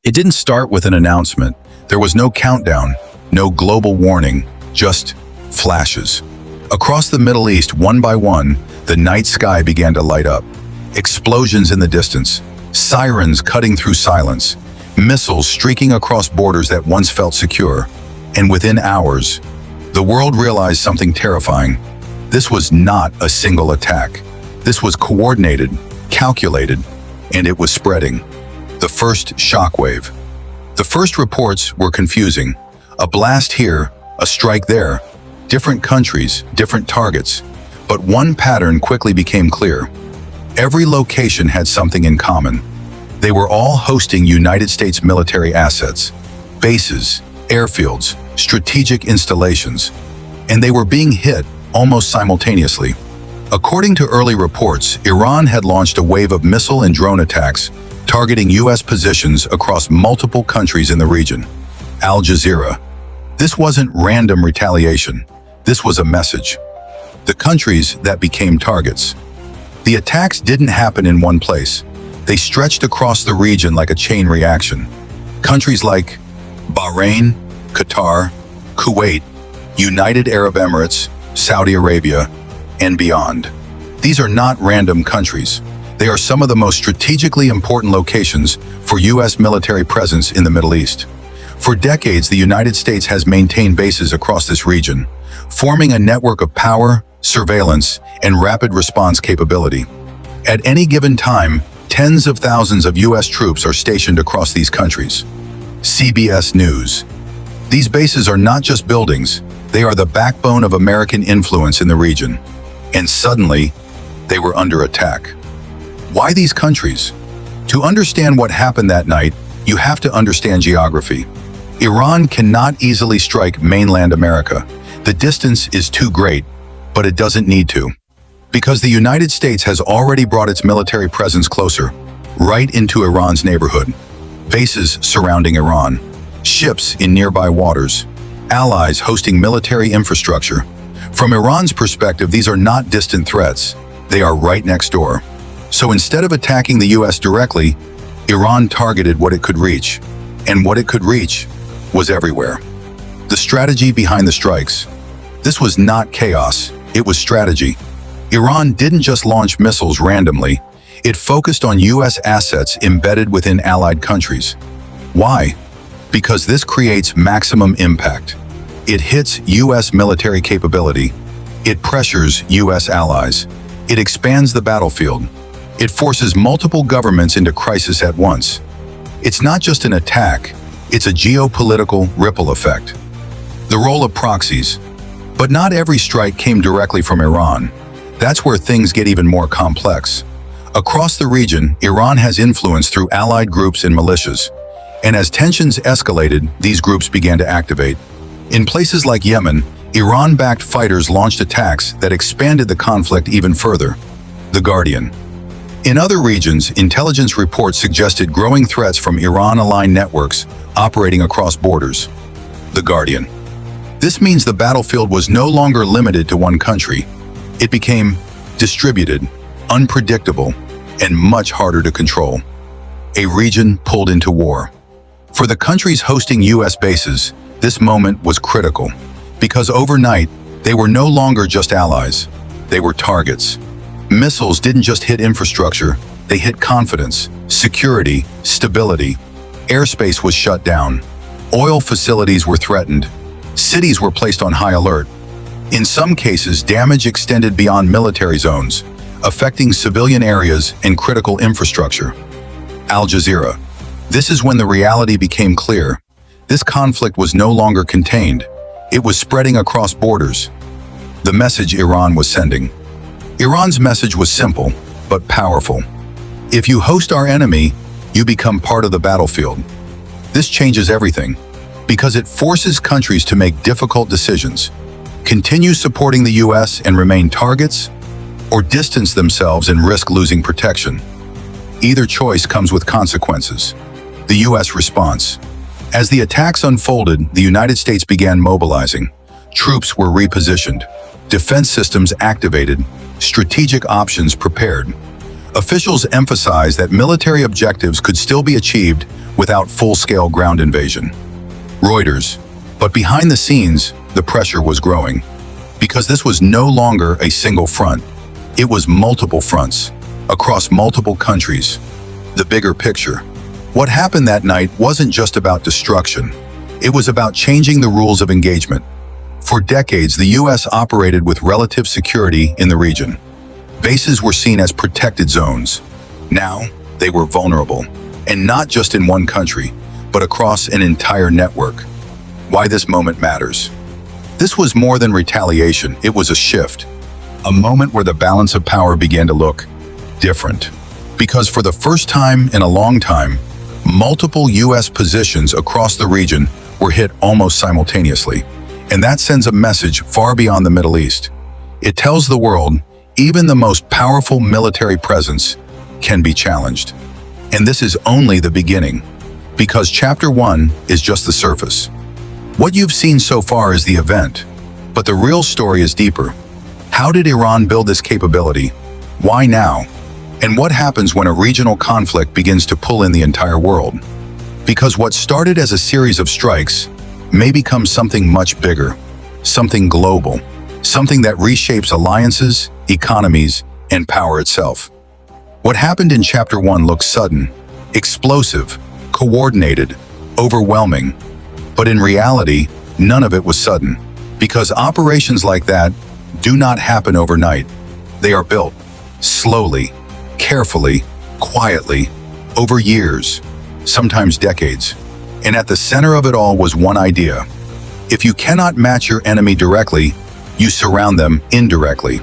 It didn't start with an announcement. There was no countdown, no global warning, just flashes. Across the Middle East, one by one, the night sky began to light up. Explosions in the distance, sirens cutting through silence, missiles streaking across borders that once felt secure. And within hours, the world realized something terrifying. This was not a single attack. This was coordinated, calculated, and it was spreading. The first shockwave. The first reports were confusing. A blast here, a strike there, different countries, different targets. But one pattern quickly became clear. Every location had something in common. They were all hosting United States military assets, bases, airfields, strategic installations, and they were being hit almost simultaneously. According to early reports, Iran had launched a wave of missile and drone attacks targeting U.S. positions across multiple countries in the region. Al Jazeera. This wasn't random retaliation. This was a message. The countries that became targets. The attacks didn't happen in one place. They stretched across the region like a chain reaction. Countries like Bahrain, Qatar, Kuwait, United Arab Emirates, Saudi Arabia, and beyond. These are not random countries. They are some of the most strategically important locations for U.S. military presence in the Middle East. For decades, the United States has maintained bases across this region, forming a network of power, surveillance, and rapid response capability. At any given time, tens of thousands of U.S. troops are stationed across these countries. CBS News. These bases are not just buildings, they are the backbone of American influence in the region. And suddenly, they were under attack. Why these countries? To understand what happened that night, you have to understand geography. Iran cannot easily strike mainland America. The distance is too great, but it doesn't need to. Because the United States has already brought its military presence closer, right into Iran's neighborhood. Bases surrounding Iran, ships in nearby waters, allies hosting military infrastructure. From Iran's perspective, these are not distant threats. They are right next door. So instead of attacking the U.S. directly, Iran targeted what it could reach. And what it could reach was everywhere. The strategy behind the strikes. This was not chaos, it was strategy. Iran didn't just launch missiles randomly. It focused on U.S. assets embedded within allied countries. Why? Because this creates maximum impact. It hits U.S. military capability. It pressures U.S. allies. It expands the battlefield. It forces multiple governments into crisis at once. It's not just an attack, it's a geopolitical ripple effect. The role of proxies. But not every strike came directly from Iran. That's where things get even more complex. Across the region, Iran has influence through allied groups and militias. And as tensions escalated, these groups began to activate. In places like Yemen, Iran-backed fighters launched attacks that expanded the conflict even further. The Guardian. In other regions, intelligence reports suggested growing threats from Iran-aligned networks operating across borders. The Guardian. This means the battlefield was no longer limited to one country. It became distributed, unpredictable, and much harder to control. A region pulled into war. For the countries hosting U.S. bases, this moment was critical, because overnight, they were no longer just allies. They were targets. Missiles didn't just hit infrastructure, they hit confidence, security, stability. Airspace was shut down. Oil facilities were threatened. Cities were placed on high alert. In some cases, damage extended beyond military zones, affecting civilian areas and critical infrastructure. Al Jazeera. This is when the reality became clear. This conflict was no longer contained. It was spreading across borders. The message Iran was sending. Iran's message was simple, but powerful. If you host our enemy, you become part of the battlefield. This changes everything, because it forces countries to make difficult decisions. Continue supporting the U.S. and remain targets, or distance themselves and risk losing protection. Either choice comes with consequences. The U.S. response. As the attacks unfolded, the United States began mobilizing. Troops were repositioned. Defense systems activated. Strategic options prepared. Officials emphasized that military objectives could still be achieved without full-scale ground invasion. Reuters. But behind the scenes, the pressure was growing. Because this was no longer a single front. It was multiple fronts, across multiple countries. The bigger picture. What happened that night wasn't just about destruction. It was about changing the rules of engagement. For decades, the U.S. operated with relative security in the region. Bases were seen as protected zones. Now, they were vulnerable. And not just in one country, but across an entire network. Why this moment matters. This was more than retaliation, it was a shift. A moment where the balance of power began to look different. Because for the first time in a long time, multiple U.S. positions across the region were hit almost simultaneously. And that sends a message far beyond the Middle East. It tells the world, even the most powerful military presence can be challenged. And this is only the beginning. Because Chapter 1 is just the surface. What you've seen so far is the event. But the real story is deeper. How did Iran build this capability? Why now? And what happens when a regional conflict begins to pull in the entire world? Because what started as a series of strikes may become something much bigger, something global, something that reshapes alliances, economies, and power itself. What happened in Chapter 1 looks sudden, explosive, coordinated, overwhelming. But in reality, none of it was sudden. Because operations like that do not happen overnight. They are built slowly, carefully, quietly, over years, sometimes decades. And at the center of it all was one idea. If you cannot match your enemy directly, you surround them indirectly.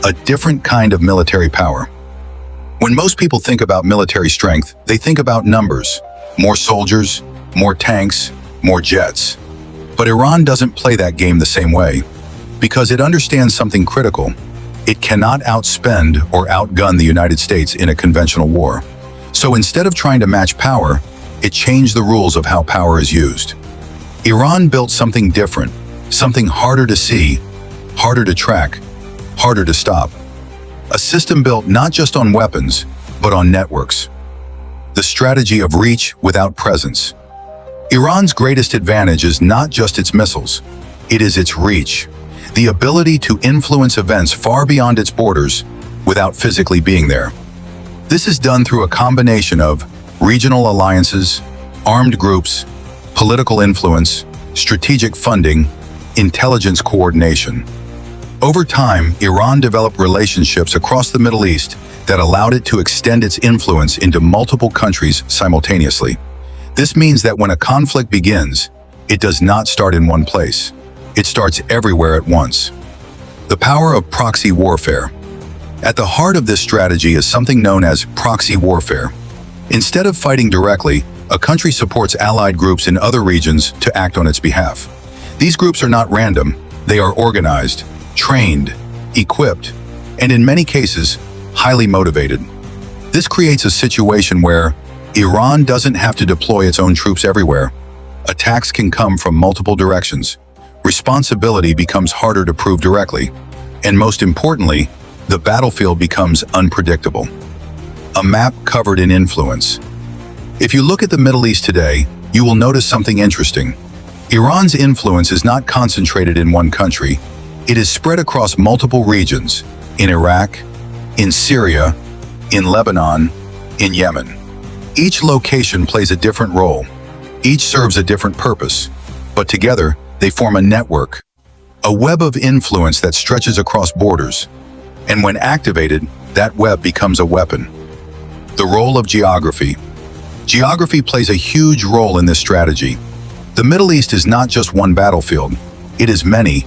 A different kind of military power. When most people think about military strength, they think about numbers. More soldiers, more tanks, more jets. But Iran doesn't play that game the same way. Because it understands something critical. It cannot outspend or outgun the United States in a conventional war. So instead of trying to match power, it changed the rules of how power is used. Iran built something different, something harder to see, harder to track, harder to stop. A system built not just on weapons, but on networks. The strategy of reach without presence. Iran's greatest advantage is not just its missiles, it is its reach. The ability to influence events far beyond its borders without physically being there. This is done through a combination of regional alliances, armed groups, political influence, strategic funding, intelligence coordination. Over time, Iran developed relationships across the Middle East that allowed it to extend its influence into multiple countries simultaneously. This means that when a conflict begins, it does not start in one place. It starts everywhere at once. The power of proxy warfare. At the heart of this strategy is something known as proxy warfare. Instead of fighting directly, a country supports allied groups in other regions to act on its behalf. These groups are not random, they are organized, trained, equipped, and in many cases, highly motivated. This creates a situation where Iran doesn't have to deploy its own troops everywhere. Attacks can come from multiple directions. Responsibility becomes harder to prove directly. And most importantly, the battlefield becomes unpredictable. A map covered in influence. If you look at the Middle East today, you will notice something interesting. Iran's influence is not concentrated in one country. It is spread across multiple regions, in Iraq, in Syria, in Lebanon, in Yemen. Each location plays a different role. Each serves a different purpose. But together, they form a network, a web of influence that stretches across borders. And when activated, that web becomes a weapon. The role of geography. Geography plays a huge role in this strategy. The Middle East is not just one battlefield. It is many.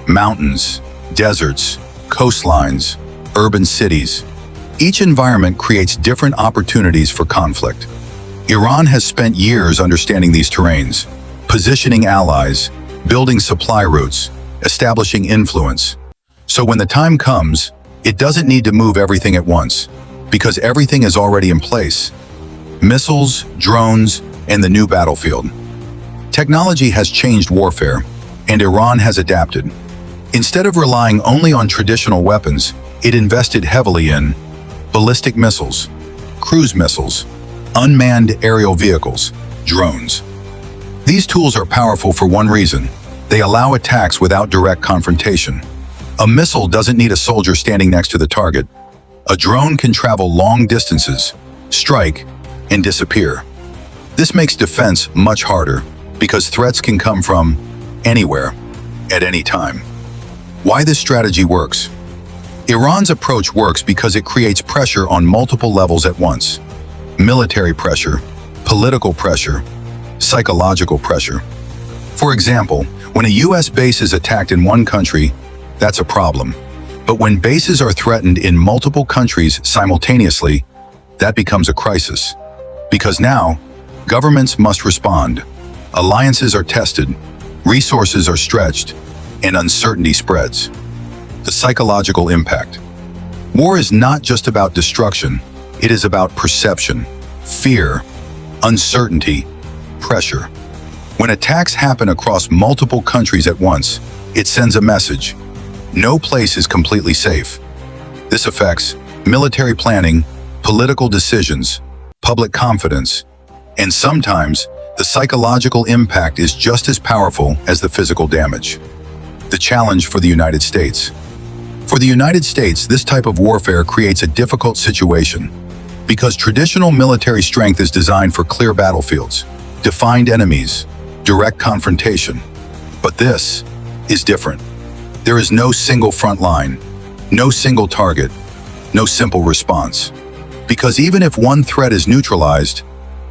Mountains, deserts, coastlines, urban cities. Each environment creates different opportunities for conflict. Iran has spent years understanding these terrains, positioning allies, building supply routes, establishing influence. So when the time comes, it doesn't need to move everything at once, because everything is already in place. Missiles, drones, and the new battlefield. Technology has changed warfare, and Iran has adapted. Instead of relying only on traditional weapons, it invested heavily in ballistic missiles, cruise missiles, unmanned aerial vehicles, drones. These tools are powerful for one reason: they allow attacks without direct confrontation. A missile doesn't need a soldier standing next to the target. A drone can travel long distances, strike, and disappear. This makes defense much harder because threats can come from anywhere, at any time. Why this strategy works? Iran's approach works because it creates pressure on multiple levels at once. Military pressure, political pressure, psychological pressure. For example, when a US base is attacked in one country, that's a problem. But when bases are threatened in multiple countries simultaneously, that becomes a crisis. Because now, governments must respond. Alliances are tested, resources are stretched, and uncertainty spreads. The psychological impact. War is not just about destruction, it is about perception, fear, uncertainty, pressure. When attacks happen across multiple countries at once, it sends a message. No place is completely safe. This affects military planning, political decisions, public confidence, and sometimes the psychological impact is just as powerful as the physical damage. The challenge for the United States. For the United States, this type of warfare creates a difficult situation because traditional military strength is designed for clear battlefields, defined enemies, direct confrontation. But this is different. There is no single front line, no single target, no simple response. Because even if one threat is neutralized,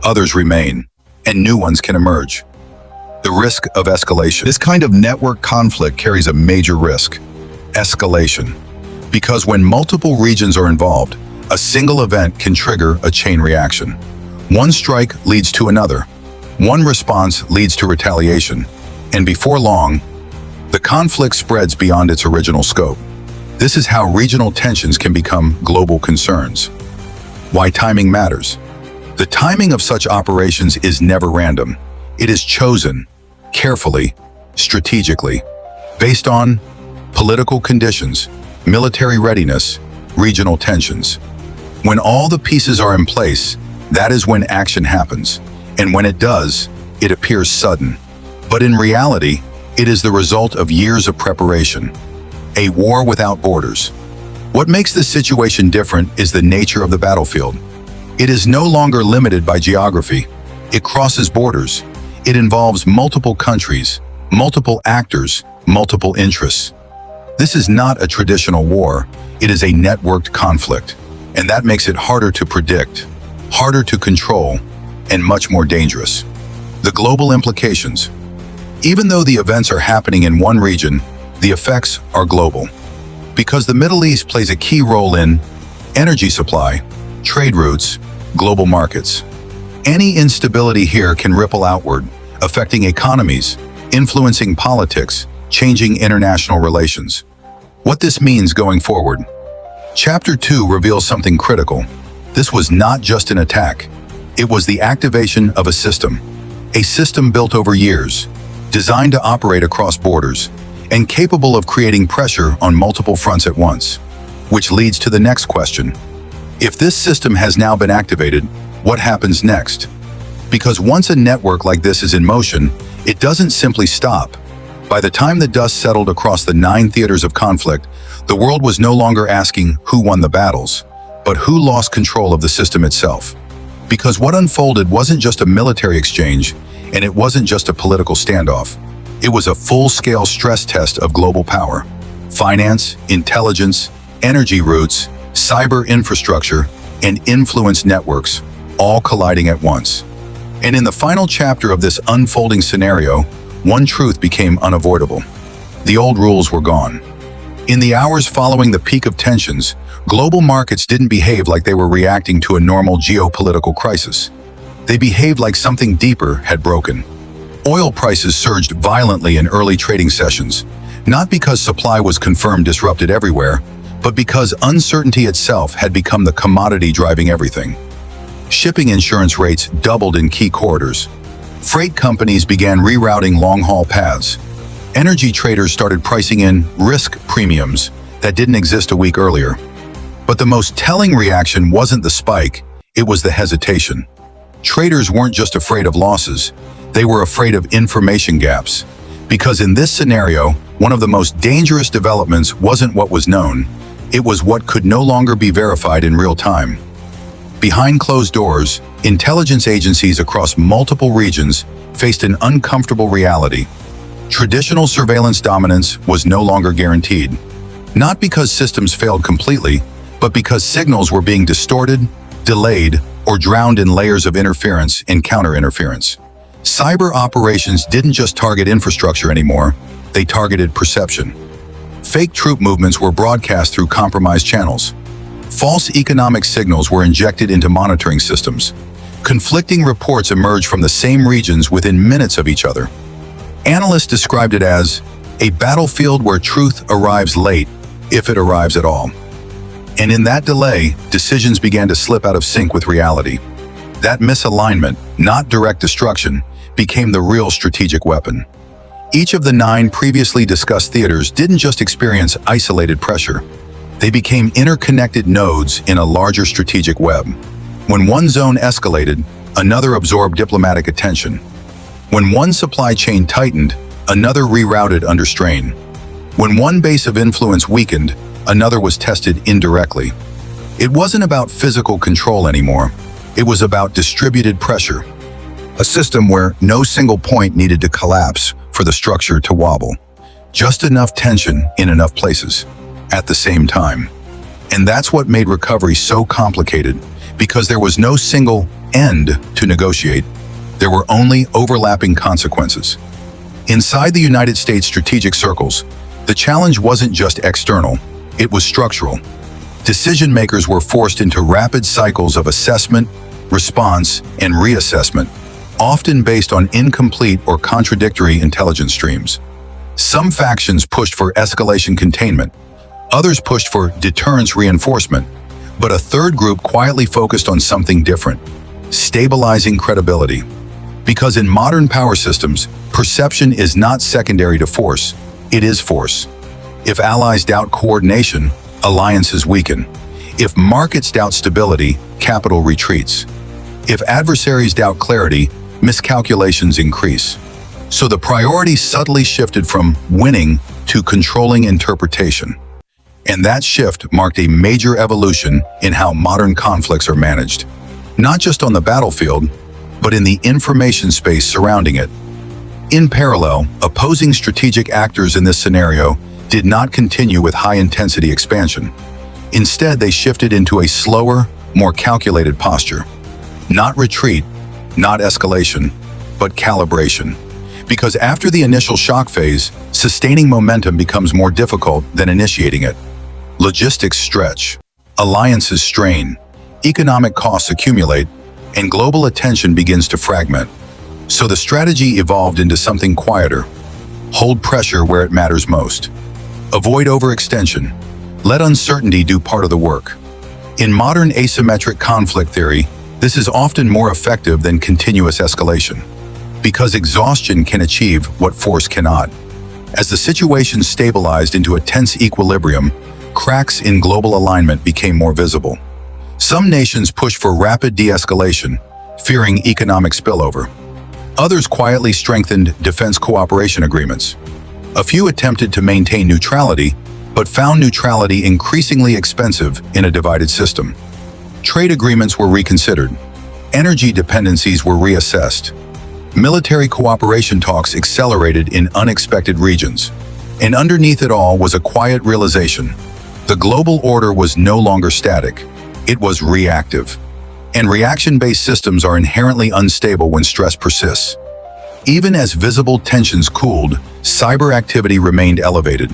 others remain, and new ones can emerge. The risk of escalation. This kind of network conflict carries a major risk: escalation. Because when multiple regions are involved, a single event can trigger a chain reaction. One strike leads to another. One response leads to retaliation. And before long, the conflict spreads beyond its original scope. This is how regional tensions can become global concerns. Why timing matters. The timing of such operations is never random. It is chosen, carefully, strategically, based on political conditions, military readiness, regional tensions. When all the pieces are in place, that is when action happens. And when it does, it appears sudden. But in reality, it is the result of years of preparation. A war without borders. What makes this situation different is the nature of the battlefield. It is no longer limited by geography. It crosses borders. It involves multiple countries, multiple actors, multiple interests. This is not a traditional war. It is a networked conflict. And that makes it harder to predict, harder to control, and much more dangerous. The global implications. Even though the events are happening in one region, the effects are global. Because the Middle East plays a key role in energy supply, trade routes, global markets. Any instability here can ripple outward, affecting economies, influencing politics, changing international relations. What this means going forward. Chapter 2 reveals something critical. This was not just an attack. It was the activation of a system built over years, designed to operate across borders, and capable of creating pressure on multiple fronts at once. Which leads to the next question. If this system has now been activated, what happens next? Because once a network like this is in motion, it doesn't simply stop. By the time the dust settled across the 9 theaters of conflict, the world was no longer asking who won the battles, but who lost control of the system itself. Because what unfolded wasn't just a military exchange, and it wasn't just a political standoff. It was a full-scale stress test of global power. Finance, intelligence, energy routes, cyber infrastructure, and influence networks, all colliding at once. And in the final chapter of this unfolding scenario, one truth became unavoidable. The old rules were gone. In the hours following the peak of tensions, global markets didn't behave like they were reacting to a normal geopolitical crisis. They behaved like something deeper had broken. Oil prices surged violently in early trading sessions, not because supply was confirmed disrupted everywhere, but because uncertainty itself had become the commodity driving everything. Shipping insurance rates doubled in key corridors. Freight companies began rerouting long-haul paths. Energy traders started pricing in risk premiums that didn't exist a week earlier. But the most telling reaction wasn't the spike, it was the hesitation. Traders weren't just afraid of losses, they were afraid of information gaps. Because in this scenario, one of the most dangerous developments wasn't what was known, it was what could no longer be verified in real time. Behind closed doors, intelligence agencies across multiple regions faced an uncomfortable reality. Traditional surveillance dominance was no longer guaranteed. Not because systems failed completely, but because signals were being distorted, delayed, or drowned in layers of interference and counter-interference. Cyber operations didn't just target infrastructure anymore, they targeted perception. Fake troop movements were broadcast through compromised channels. False economic signals were injected into monitoring systems. Conflicting reports emerged from the same regions within minutes of each other. Analysts described it as a battlefield where truth arrives late, if it arrives at all. And in that delay, decisions began to slip out of sync with reality. That misalignment, not direct destruction, became the real strategic weapon. Each of the 9 previously discussed theaters didn't just experience isolated pressure. They became interconnected nodes in a larger strategic web. When one zone escalated, another absorbed diplomatic attention. When one supply chain tightened, another rerouted under strain. When one base of influence weakened, another was tested indirectly. It wasn't about physical control anymore. It was about distributed pressure. A system where no single point needed to collapse for the structure to wobble. Just enough tension in enough places at the same time. And that's what made recovery so complicated, because there was no single end to negotiate. There were only overlapping consequences. Inside the United States strategic circles, the challenge wasn't just external, it was structural. Decision makers were forced into rapid cycles of assessment, response, and reassessment, often based on incomplete or contradictory intelligence streams. Some factions pushed for escalation containment, others pushed for deterrence reinforcement, but a third group quietly focused on something different: stabilizing credibility. Because in modern power systems, perception is not secondary to force, it is force. If allies doubt coordination, alliances weaken. If markets doubt stability, capital retreats. If adversaries doubt clarity, miscalculations increase. So the priority subtly shifted from winning to controlling interpretation. And that shift marked a major evolution in how modern conflicts are managed. Not just on the battlefield, but in the information space surrounding it. In parallel, opposing strategic actors in this scenario did not continue with high-intensity expansion. Instead, they shifted into a slower, more calculated posture. Not retreat, not escalation, but calibration. Because after the initial shock phase, sustaining momentum becomes more difficult than initiating it. Logistics stretch, alliances strain, economic costs accumulate, and global attention begins to fragment. So the strategy evolved into something quieter. Hold pressure where it matters most. Avoid overextension. Let uncertainty do part of the work. In modern asymmetric conflict theory, this is often more effective than continuous escalation, because exhaustion can achieve what force cannot. As the situation stabilized into a tense equilibrium, cracks in global alignment became more visible. Some nations pushed for rapid de-escalation, fearing economic spillover. Others quietly strengthened defense cooperation agreements. A few attempted to maintain neutrality, but found neutrality increasingly expensive in a divided system. Trade agreements were reconsidered. Energy dependencies were reassessed. Military cooperation talks accelerated in unexpected regions. And underneath it all was a quiet realization. The global order was no longer static. It was reactive. And reaction-based systems are inherently unstable when stress persists. Even as visible tensions cooled, cyber activity remained elevated.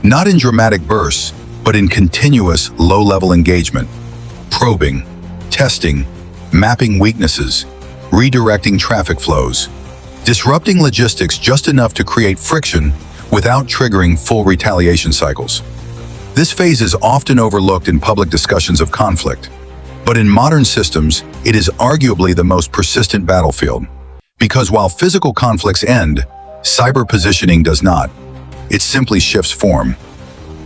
Not in dramatic bursts, but in continuous low-level engagement. Probing, testing, mapping weaknesses, redirecting traffic flows, disrupting logistics just enough to create friction without triggering full retaliation cycles. This phase is often overlooked in public discussions of conflict, but in modern systems, it is arguably the most persistent battlefield. Because while physical conflicts end, cyber positioning does not. It simply shifts form.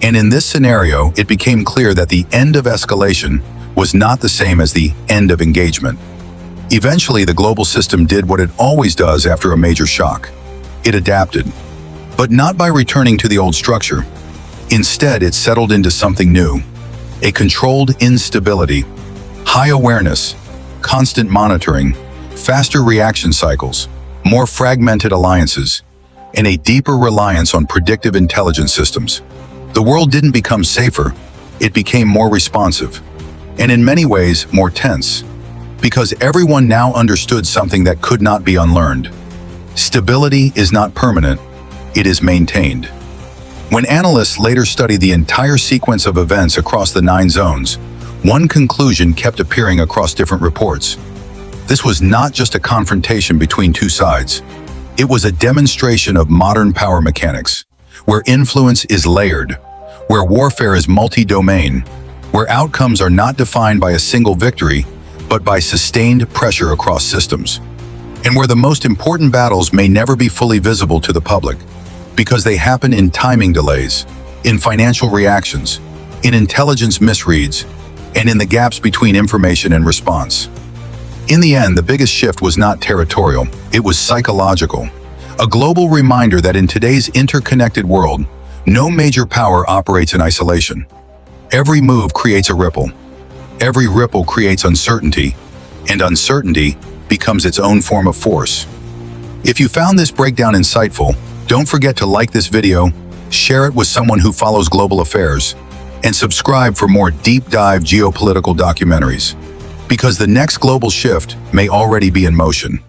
And in this scenario, it became clear that the end of escalation was not the same as the end of engagement. Eventually, the global system did what it always does after a major shock. It adapted, but not by returning to the old structure. Instead, it settled into something new, a controlled instability, high awareness, constant monitoring, faster reaction cycles, more fragmented alliances, and a deeper reliance on predictive intelligence systems. The world didn't become safer, it became more responsive, and in many ways more tense, because everyone now understood something that could not be unlearned. Stability is not permanent, it is maintained. When analysts later studied the entire sequence of events across the 9 zones, one conclusion kept appearing across different reports. This was not just a confrontation between two sides. It was a demonstration of modern power mechanics, where influence is layered, where warfare is multi-domain, where outcomes are not defined by a single victory, but by sustained pressure across systems, and where the most important battles may never be fully visible to the public, because they happen in timing delays, in financial reactions, in intelligence misreads, and in the gaps between information and response. In the end, the biggest shift was not territorial, it was psychological. A global reminder that in today's interconnected world, no major power operates in isolation. Every move creates a ripple. Every ripple creates uncertainty, and uncertainty becomes its own form of force. If you found this breakdown insightful, don't forget to like this video, share it with someone who follows global affairs, and subscribe for more deep dive geopolitical documentaries. Because the next global shift may already be in motion.